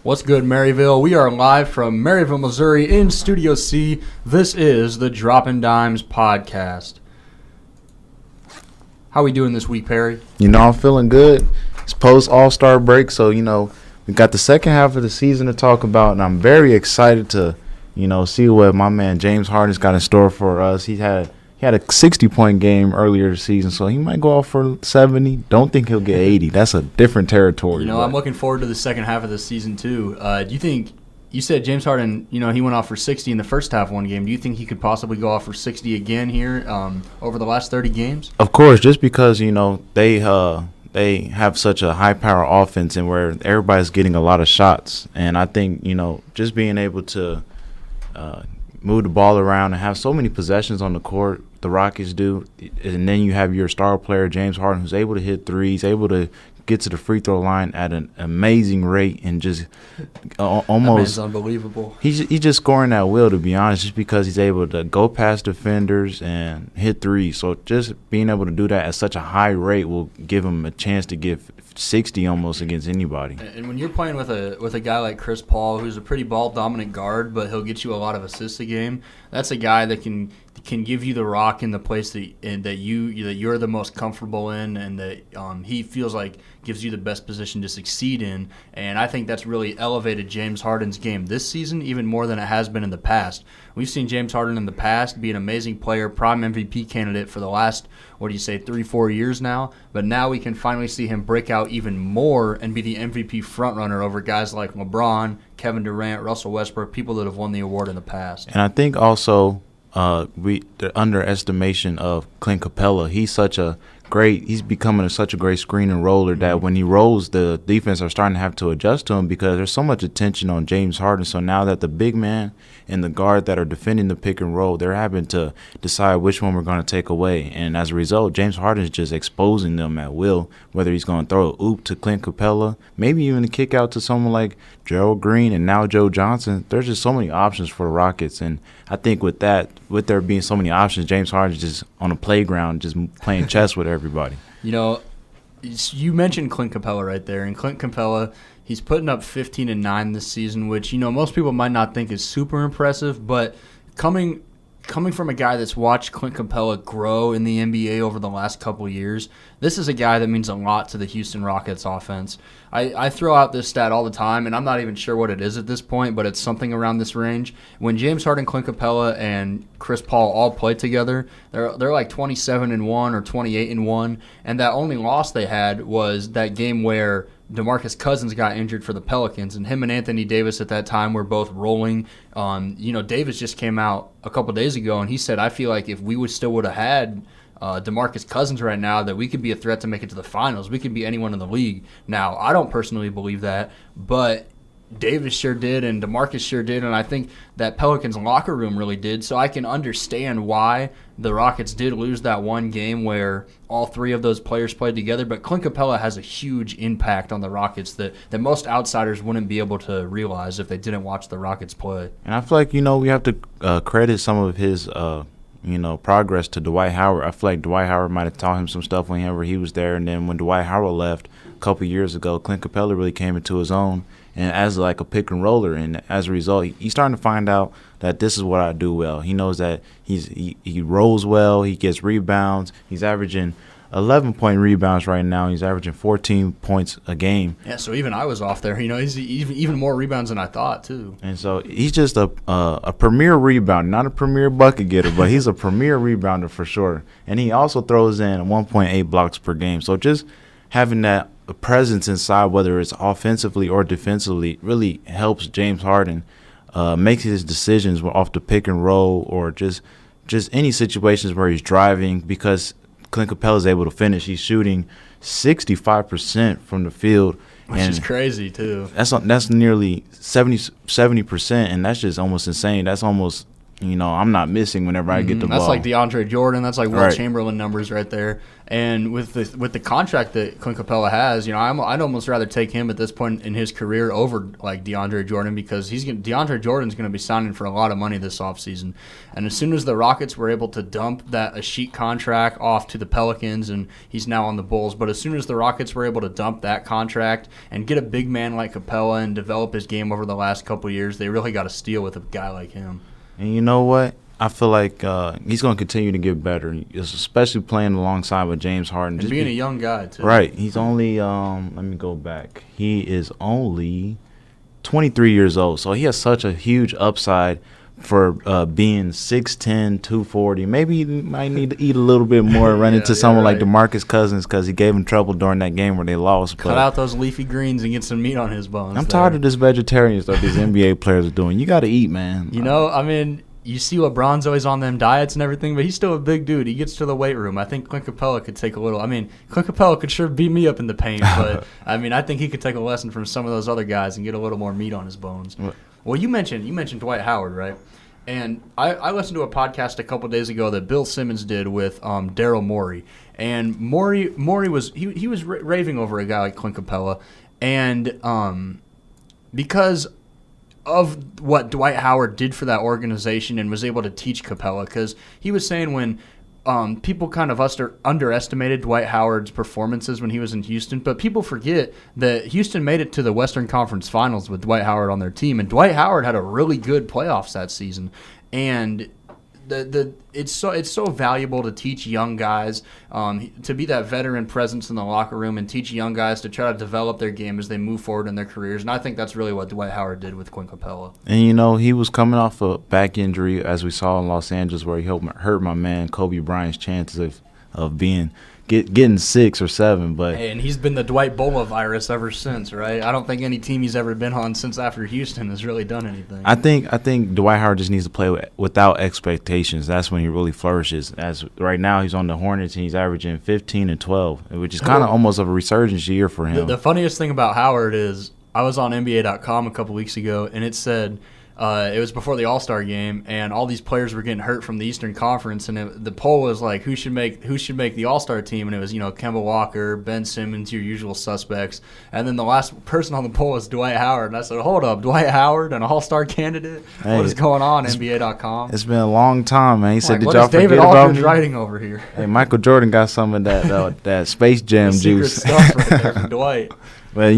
What's good, Maryville? We are live from Maryville, Missouri in Studio C. This is the Droppin Dimes podcast. How we doing this week, Perry? I'm feeling good. It's post All-Star break, so, we got the second half of the season to talk about, and I'm very excited to, see what my man James Harden's got in store for us. He had a 60-point game earlier this season, so he might go off for 70. Don't think he'll get 80. That's a different territory. I'm looking forward to the second half of the season, too. Do you think – you said James Harden, he went off for 60 in the first half of one game. Do you think he could possibly go off for 60 again here over the last 30 games? Of course, just because, they have such a high-power offense and where everybody's getting a lot of shots. And I think, just being able to move the ball around and have so many possessions on the court, the Rockets do, and then you have your star player, James Harden, who's able to hit threes, able to get to the free throw line at an amazing rate and just almost – That man's unbelievable. He's just scoring at will, to be honest, just because he's able to go past defenders and hit threes. So just being able to do that at such a high rate will give him a chance to get 60 almost against anybody. And when you're playing with a guy like Chris Paul, who's a pretty ball-dominant guard, but he'll get you a lot of assists a game, that's a guy that can give you the rock in the place that you're the most comfortable in, and that he feels like gives you the best position to succeed in. And I think that's really elevated James Harden's game this season even more than it has been in the past. We've seen James Harden in the past be an amazing player, prime MVP candidate for the last, 3-4 years now. But now we can finally see him break out even more and be the MVP frontrunner over guys like LeBron, Kevin Durant, Russell Westbrook, people that have won the award in the past. And I think also the underestimation of Clint Capella. He's becoming such a great screen and roller that when he rolls, the defense are starting to have to adjust to him because there's so much attention on James Harden. So now that the big man and the guard that are defending the pick and roll, they're having to decide which one we're going to take away. And as a result, James Harden is just exposing them at will, whether he's going to throw a oop to Clint Capella, maybe even a kick out to someone like Gerald Green and now Joe Johnson. There's just so many options for the Rockets. And I think with there being so many options, James Harden's just on a playground just playing chess with everybody. You mentioned Clint Capella right there, and Clint Capella, he's putting up 15 and 9 this season, which most people might not think is super impressive, but coming from a guy that's watched Clint Capella grow in the NBA over the last couple of years, this is a guy that means a lot to the Houston Rockets offense. I throw out this stat all the time, and I'm not even sure what it is at this point, but it's something around this range. When James Harden, Clint Capella, and Chris Paul all play together, they're like 27-1 or 28-1, and that only loss they had was that game where DeMarcus Cousins got injured for the Pelicans, and him and Anthony Davis at that time were both rolling. Davis just came out a couple days ago, and he said, I feel like if we would have had DeMarcus Cousins right now, that we could be a threat to make it to the finals. We could be anyone in the league. Now, I don't personally believe that, but Davis sure did, and DeMarcus sure did, and I think that Pelicans locker room really did. So I can understand why the Rockets did lose that one game where all three of those players played together. But Clint Capella has a huge impact on the Rockets that most outsiders wouldn't be able to realize if they didn't watch the Rockets play. And I feel like, we have to credit some of his progress to Dwight Howard. I feel like Dwight Howard might have taught him some stuff whenever he was there. And then when Dwight Howard left a couple years ago, Clint Capella really came into his own and as like a pick and roller. And as a result, he's starting to find out that this is what I do well. He knows that he rolls well. He gets rebounds. He's averaging 11-point rebounds right now. He's averaging 14 points a game. Yeah, so even I was off there. He's even more rebounds than I thought, too. And so he's just a premier rebounder, not a premier bucket getter, but he's a premier rebounder for sure. And he also throws in 1.8 blocks per game. So just having that presence inside, whether it's offensively or defensively, really helps James Harden make his decisions off the pick and roll or just any situations where he's driving because Clint Capella is able to finish. He's shooting 65% from the field. Which is crazy, too. That's nearly 70%, and that's just almost insane. That's almost I'm not missing whenever I get the ball. That's like DeAndre Jordan. That's like Will Right. Chamberlain numbers right there. And with the contract that Clint Capella has, I'd almost rather take him at this point in his career over like DeAndre Jordan, because DeAndre Jordan's going to be signing for a lot of money this offseason. And as soon as the Rockets were able to dump that Ashiq contract off to the Pelicans, and he's now on the Bulls, but as soon as the Rockets were able to dump that contract and get a big man like Capella and develop his game over the last couple of years, they really got a steal with a guy like him. And you know what? I feel like he's going to continue to get better, especially playing alongside with James Harden. And being a young guy, too. Right. He's only, let me go back. He is only 23 years old. So he has such a huge upside for being 6'10", 240. Maybe he might need to eat a little bit more, run into someone like DeMarcus Cousins, because he gave him trouble during that game where they lost. Cut out those leafy greens and get some meat on his bones. I'm tired of this vegetarian stuff these NBA players are doing. You got to eat, man. You see LeBron's always on them diets and everything, but he's still a big dude. He gets to the weight room. I think Clint Capella could take a little. Clint Capella could sure beat me up in the paint, but I think he could take a lesson from some of those other guys and get a little more meat on his bones. Well, you mentioned Dwight Howard, right? And I listened to a podcast a couple days ago that Bill Simmons did with Daryl Morey, and Morey was raving over a guy like Clint Capella, and because of what Dwight Howard did for that organization and was able to teach Capella, because he was saying when people kind of underestimated Dwight Howard's performances when he was in Houston, but people forget that Houston made it to the Western Conference Finals with Dwight Howard on their team, and Dwight Howard had a really good playoffs that season. And it's so valuable to teach young guys to be that veteran presence in the locker room and teach young guys to try to develop their game as they move forward in their careers. And I think that's really what Dwight Howard did with Clint Capella. And, he was coming off a back injury, as we saw in Los Angeles, where he hurt my man Kobe Bryant's chances of getting 6 or 7. But and he's been the Dwight Bola virus ever since, right? I don't think any team he's ever been on since after Houston has really done anything. I think Dwight Howard just needs to play without expectations. That's when he really flourishes. As right now, he's on the Hornets and he's averaging 15 and 12, which is kind of almost of a resurgence year for him. The funniest thing about Howard is I was on NBA.com a couple weeks ago, and it said it was before the All-Star game, and all these players were getting hurt from the Eastern Conference, and the poll was like, who should make the All-Star team, and it was Kemba Walker, Ben Simmons, your usual suspects, and then the last person on the poll was Dwight Howard, and I said, hold up, Dwight Howard, an All-Star candidate? Hey, what is going on, NBA.com? It's been a long time, man. He said, did y'all forget David about Aldridge me? writing over here? Hey, Michael Jordan got some of that Space Jam juice. Secret stuff right there from Dwight. But,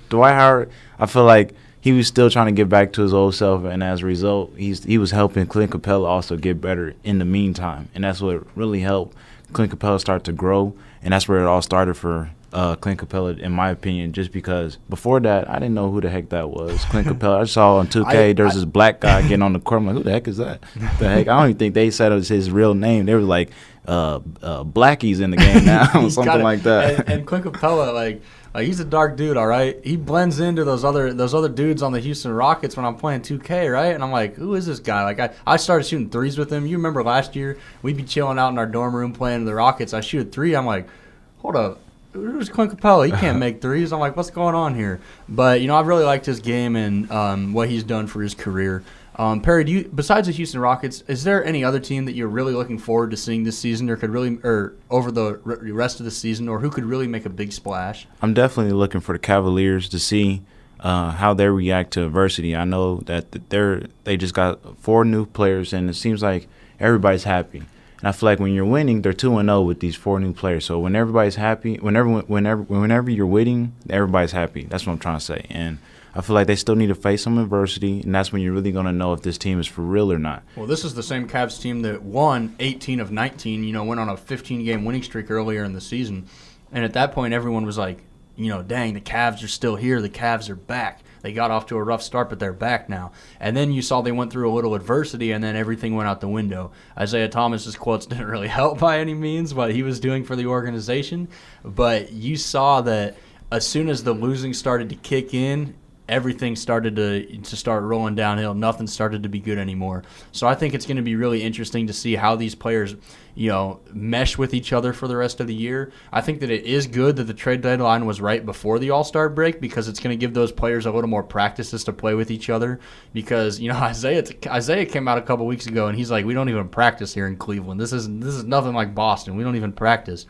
Dwight Howard, I feel like he was still trying to get back to his old self, and as a result, he was helping Clint Capella also get better in the meantime, and that's what really helped Clint Capella start to grow, and that's where it all started for Clint Capella, in my opinion, just because before that, I didn't know who the heck that was. Clint Capella, I saw on 2K, there's this black guy getting on the court. I'm like, who the heck is that? The heck? I don't even think they said it was his real name. They were like, Blackie's in the game now, something like that. And Clint Capella, like he's a dark dude, all right. He blends into those other dudes on the Houston Rockets when I'm playing 2K, right? And I'm like, who is this guy? Like I started shooting threes with him. You remember last year we'd be chilling out in our dorm room playing the Rockets. I shoot a three. I'm like, hold up. Who's Clint Capella? He can't make threes. I'm like, what's going on here? But I've really liked his game and what he's done for his career. Perry, besides the Houston Rockets, is there any other team that you're really looking forward to seeing this season, or over the rest of the season, or who could really make a big splash? I'm definitely looking for the Cavaliers to see how they react to adversity. I know that they just got 4 new players, and it seems like everybody's happy. And I feel like when you're winning, they're 2-0 with these 4 new players. So when everybody's happy, whenever you're winning, everybody's happy. That's what I'm trying to say. And I feel like they still need to face some adversity, and that's when you're really going to know if this team is for real or not. Well, this is the same Cavs team that won 18 of 19, went on a 15-game winning streak earlier in the season. And at that point, everyone was like, dang, the Cavs are still here. The Cavs are back. They got off to a rough start, but they're back now. And then you saw they went through a little adversity, and then everything went out the window. Isaiah Thomas's quotes didn't really help by any means what he was doing for the organization. But you saw that as soon as the losing started to kick in, everything started to start rolling downhill. Nothing started to be good anymore. So I think it's going to be really interesting to see how these players, mesh with each other for the rest of the year. I think that it is good that the trade deadline was right before the All-Star break because it's going to give those players a little more practices to play with each other. Because Isaiah came out a couple weeks ago and he's like, we don't even practice here in Cleveland. This is nothing like Boston. We don't even practice.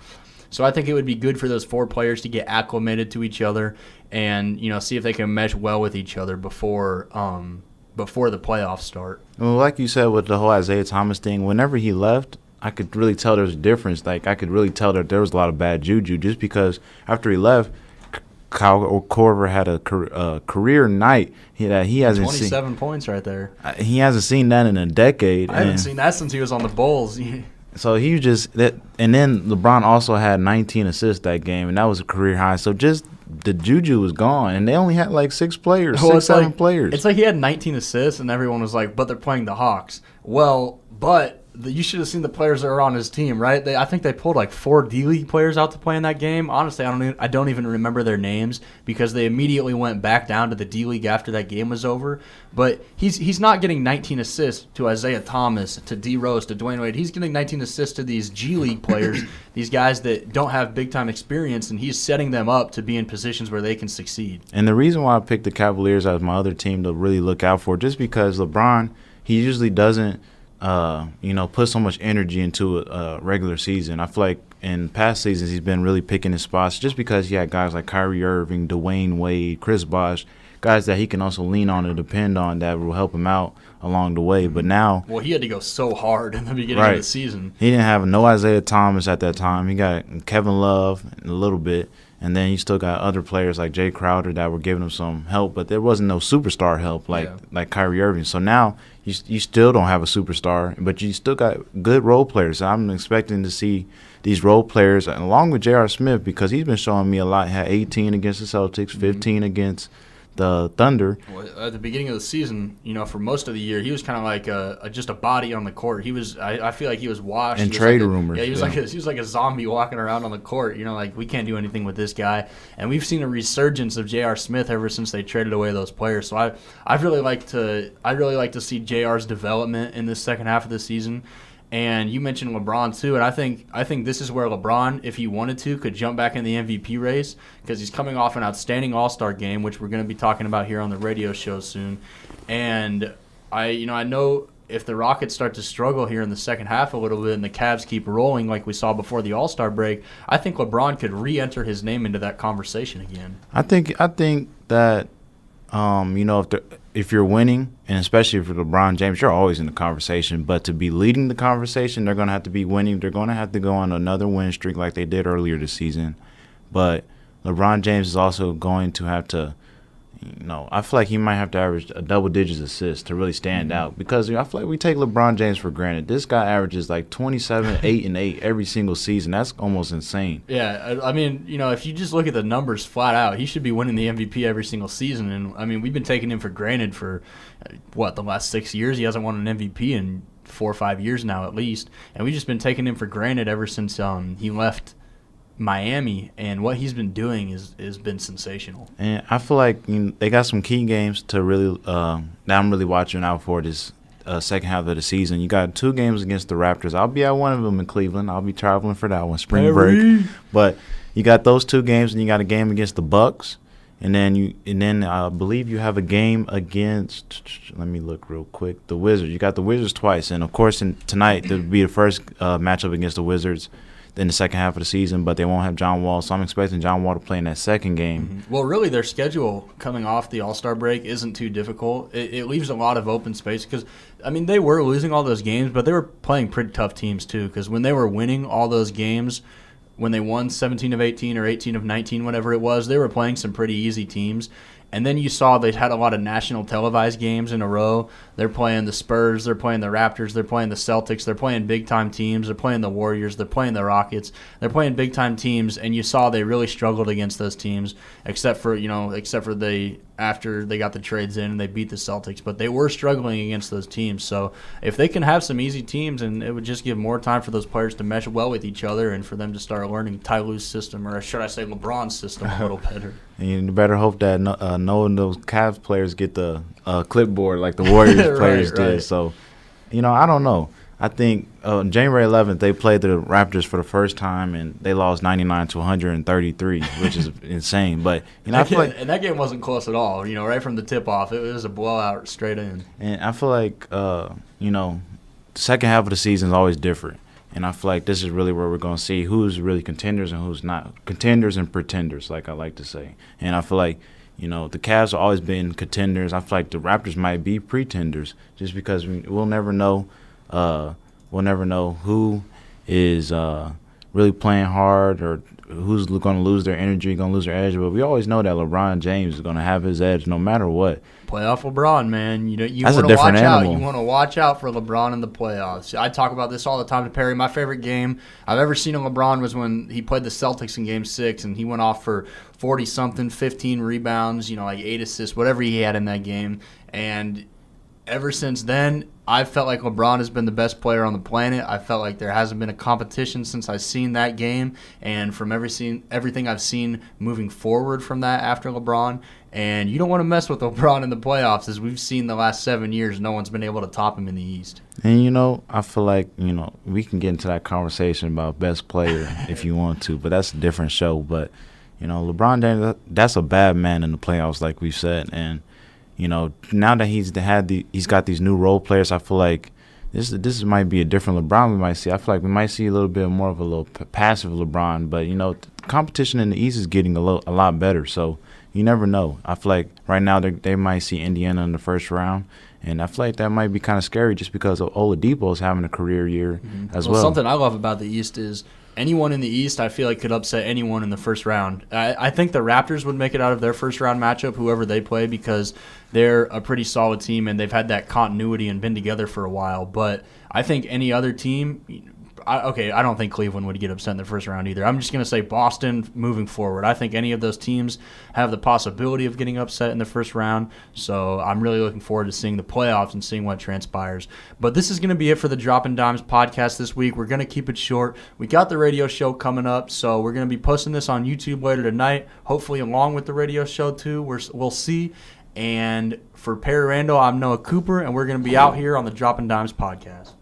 So I think it would be good for those 4 players to get acclimated to each other and see if they can mesh well with each other before the playoffs start. Well, like you said with the whole Isaiah Thomas thing, whenever he left, I could really tell there was a difference. Like I could really tell that there was a lot of bad juju just because after he left, Kyle Korver had a career night he hasn't 27 seen. Points right there. He hasn't seen that in a decade. I haven't seen that since he was on the Bulls. So he was just that, and then LeBron also had 19 assists that game, and that was a career high. So just the juju was gone, and they only had like 6 players, seven players. It's like he had 19 assists, and everyone was like, "But they're playing the Hawks." Well, but you should have seen the players that were on his team, right? I think they pulled like 4 D-League players out to play in that game. Honestly, I don't even remember their names because they immediately went back down to the D-League after that game was over. But he's not getting 19 assists to Isaiah Thomas, to D. Rose, to Dwayne Wade. He's getting 19 assists to these G-League players, these guys that don't have big-time experience, and he's setting them up to be in positions where they can succeed. And the reason why I picked the Cavaliers as my other team to really look out for, just because LeBron, he usually doesn't put so much energy into a regular season. I feel like in past seasons he's been really picking his spots just because he had guys like Kyrie Irving, Dwayne Wade, Chris Bosh, guys that he can also lean on and depend on that will help him out along the way. But now, well, he had to go so hard in the beginning of the season. He didn't have no Isaiah Thomas at that time. He got Kevin Love a little bit. And then you still got other players like Jay Crowder that were giving him some help, but there wasn't no superstar help like Kyrie Irving. So now you still don't have a superstar, but you still got good role players. So I'm expecting to see these role players, along with J.R. Smith, because he's been showing me a lot. He had 18 against the Celtics, 15 against the Thunder. Well, at the beginning of the season, for most of the year, he was kind of like just a body on the court. He was, I feel like he was washed. And trade rumors. Yeah, he was like a zombie walking around on the court. Like we can't do anything with this guy. And we've seen a resurgence of J.R. Smith ever since they traded away those players. So I'd really like to see J.R.'s development in this second half of the season. And you mentioned LeBron too, and I think this is where LeBron, if he wanted to, could jump back in the MVP race because he's coming off an outstanding All-Star game, which we're going to be talking about here on the radio show soon. And I know if the Rockets start to struggle here in the second half a little bit and the Cavs keep rolling like we saw before the All-Star break, I think LeBron could re-enter his name into that conversation again. I think that if you're winning, and especially for LeBron James, you're always in the conversation. But to be leading the conversation, they're going to have to be winning. They're going to have to go on another win streak like they did earlier this season. But LeBron James is also going to have to, I feel like he might have to average a double-digit assist to really stand out because I feel like we take LeBron James for granted. This guy averages like 27, 8, and 8 every single season. That's almost insane. Yeah, I mean, if you just look at the numbers flat out, he should be winning the MVP every single season. And, I mean, we've been taking him for granted for, the last 6 years? He hasn't won an MVP in 4 or 5 years now at least. And we've just been taking him for granted ever since he left Miami, and what he's been doing has been sensational. And I feel like they got some key games to really that I'm really watching out for this second half of the season. You got 2 games against the Raptors. I'll be at one of them in Cleveland. I'll be traveling for that one, spring break. But you got those 2 games, and you got a game against the Bucks, and then I believe you have a game against. Let me look real quick. The Wizards. You got the Wizards twice, and of course tonight there will be the first matchup against the Wizards in the second half of the season, but they won't have John Wall, so I'm expecting John Wall to play in that second game. Mm-hmm. Well, really, their schedule coming off the All-Star break isn't too difficult. It leaves a lot of open space because, I mean, they were losing all those games, but they were playing pretty tough teams too because when they were winning all those games, when they won 17 of 18 or 18 of 19, whatever it was, they were playing some pretty easy teams. And then you saw they had a lot of national televised games in a row. They're playing the Spurs, they're playing the Raptors, they're playing the Celtics, they're playing big-time teams, they're playing the Warriors, they're playing the Rockets. They're playing big-time teams, and you saw they really struggled against those teams, except for after they got the trades in and they beat the Celtics. But they were struggling against those teams. So if they can have some easy teams, and it would just give more time for those players to mesh well with each other and for them to start learning Ty Lue's system, or should I say LeBron's system, a little better. And you better hope that knowing those Cavs players get the clipboard like the Warriors players did. Right. So, I don't know. I think January 11th they played the Raptors for the first time and they lost 99 to 133, which is insane. But I feel like that game wasn't close at all. Right from the tip off, it was a blowout straight in. And I feel like the second half of the season is always different. And I feel like this is really where we're going to see who's really contenders and who's not. Contenders and pretenders, like I like to say. And I feel like, the Cavs have always been contenders. I feel like the Raptors might be pretenders just because we'll never know. We'll never know who is really playing hard or who's going to lose their energy, going to lose their edge. But we always know that LeBron James is going to have his edge no matter what. Playoff LeBron, man. You That's want a to different watch animal. out. You want to watch out for LeBron in the playoffs. I talk about this all the time to Perry. My favorite game I've ever seen of LeBron was when he played the Celtics in Game 6, and he went off for 40-something, 15 rebounds, like 8 assists, whatever he had in that game. And ever since then, I've felt like LeBron has been the best player on the planet. I felt like there hasn't been a competition since I've seen that game. And from everything I've seen moving forward from that after LeBron, and you don't want to mess with LeBron in the playoffs, as we've seen the last 7 years. No one's been able to top him in the East. And, I feel like, we can get into that conversation about best player if you want to, but that's a different show. But, LeBron James, that's a bad man in the playoffs, like we've said. And, now that he's got these new role players, I feel like this might be a different LeBron we might see. I feel like we might see a little bit more of a little passive LeBron, but the competition in the East is getting a lot better. So you never know. I feel like right now they might see Indiana in the first round, and I feel like that might be kind of scary just because Oladipo is having a career year as well. Something I love about the East is anyone in the East, I feel like, could upset anyone in the first round. I think the Raptors would make it out of their first round matchup, whoever they play, because they're a pretty solid team and they've had that continuity and been together for a while. But I think any other team, I don't think Cleveland would get upset in the first round either. I'm just going to say Boston moving forward. I think any of those teams have the possibility of getting upset in the first round. So I'm really looking forward to seeing the playoffs and seeing what transpires. But this is going to be it for the Droppin' Dimes podcast this week. We're going to keep it short. We got the radio show coming up, so we're going to be posting this on YouTube later tonight, hopefully along with the radio show too. We'll see. And for Perry Randall, I'm Noah Cooper, and we're going to be out here on the Droppin' Dimes podcast.